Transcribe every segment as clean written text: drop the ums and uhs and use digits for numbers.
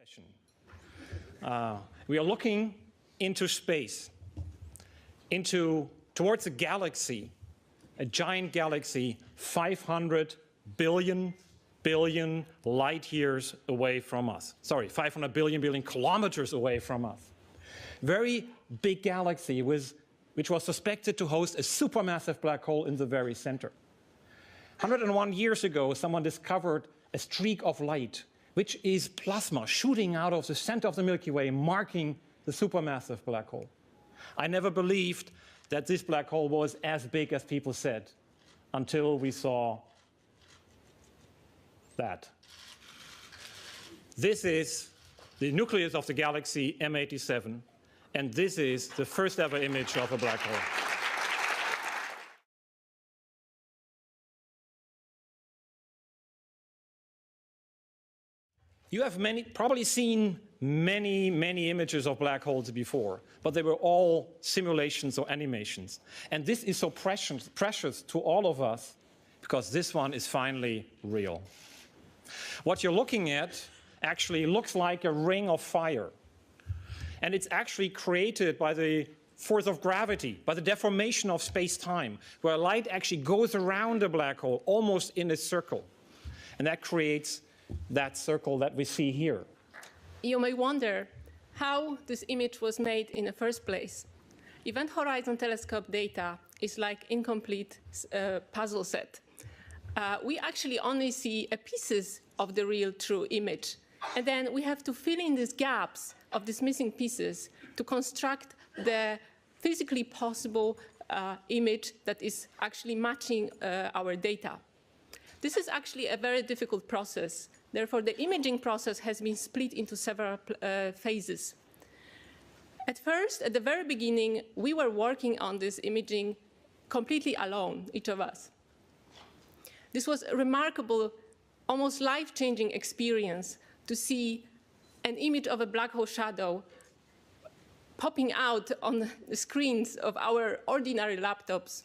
session. We are looking into space, towards a galaxy, a giant galaxy 500 billion light years away from us. Sorry, 500 billion kilometers away from us. Very big galaxy which was suspected to host a supermassive black hole in the very center. 101 years ago, someone discovered a streak of light, which is plasma shooting out of the center of the Milky Way, marking the supermassive black hole. I never believed that this black hole was as big as people said, until we saw that. This is the nucleus of the galaxy M87, and this is the first ever image of a black hole. You have probably seen many images of black holes before, but they were all simulations or animations. And this is so precious to all of us because this one is finally real. What you're looking at actually looks like a ring of fire. And it's actually created by the force of gravity, by the deformation of space-time, where light actually goes around a black hole almost in a circle. And that creates that circle that we see here. You may wonder how this image was made in the first place. Event Horizon Telescope data is like incomplete puzzle set. We actually only see pieces of the real true image. And then we have to fill in these gaps of these missing pieces to construct the physically possible image that is actually matching our data. This is actually a very difficult process. Therefore, the imaging process has been split into several phases. At first, at the very beginning, we were working on this imaging completely alone, each of us. This was a remarkable, almost life-changing experience to see an image of a black hole shadow popping out on the screens of our ordinary laptops.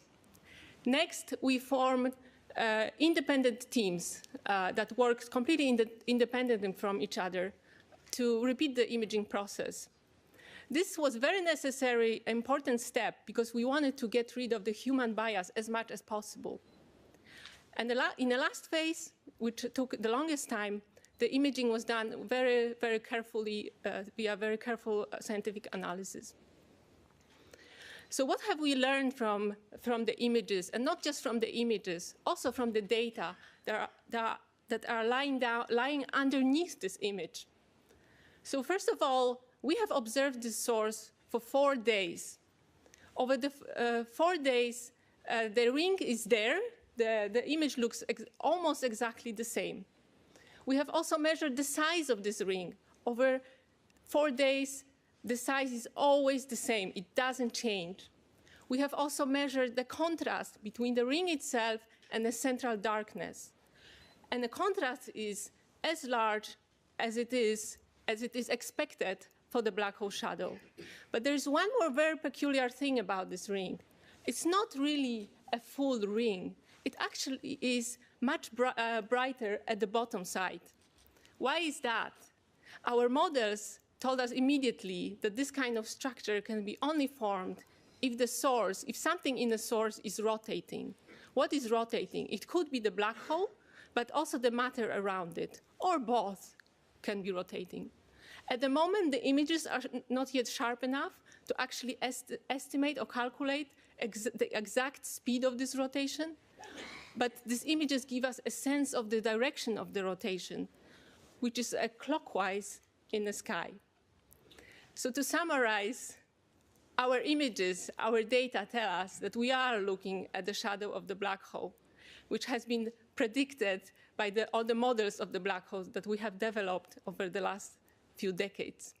Next, we formed independent teams that worked completely independent from each other to repeat the imaging process. This was very necessary, important step because we wanted to get rid of the human bias as much as possible. And in the last phase, which took the longest time, the imaging was done very carefully via very careful scientific analysis. So what have we learned from the images, and not just from the images, also from the data that are lying underneath this image? So first of all, we have observed this source for 4 days. Over the 4 days, the ring is there. The image looks almost exactly the same. We have also measured the size of this ring. Over 4 days, the size is always the same. It doesn't change. We have also measured the contrast between the ring itself and the central darkness. And the contrast is as large as it is expected for the black hole shadow. But there's one more very peculiar thing about this ring. It's not really a full ring. It actually is much brighter at the bottom side. Why is that? Our models told us immediately that this kind of structure can be only formed if something in the source is rotating. What is rotating? It could be the black hole, but also the matter around it, or both can be rotating. At the moment, the images are not yet sharp enough to actually estimate or calculate the exact speed of this rotation, but these images give us a sense of the direction of the rotation, which is clockwise in the sky. So to summarize, our images, our data tell us that we are looking at the shadow of the black hole, which has been predicted by all the models of the black holes that we have developed over the last few decades.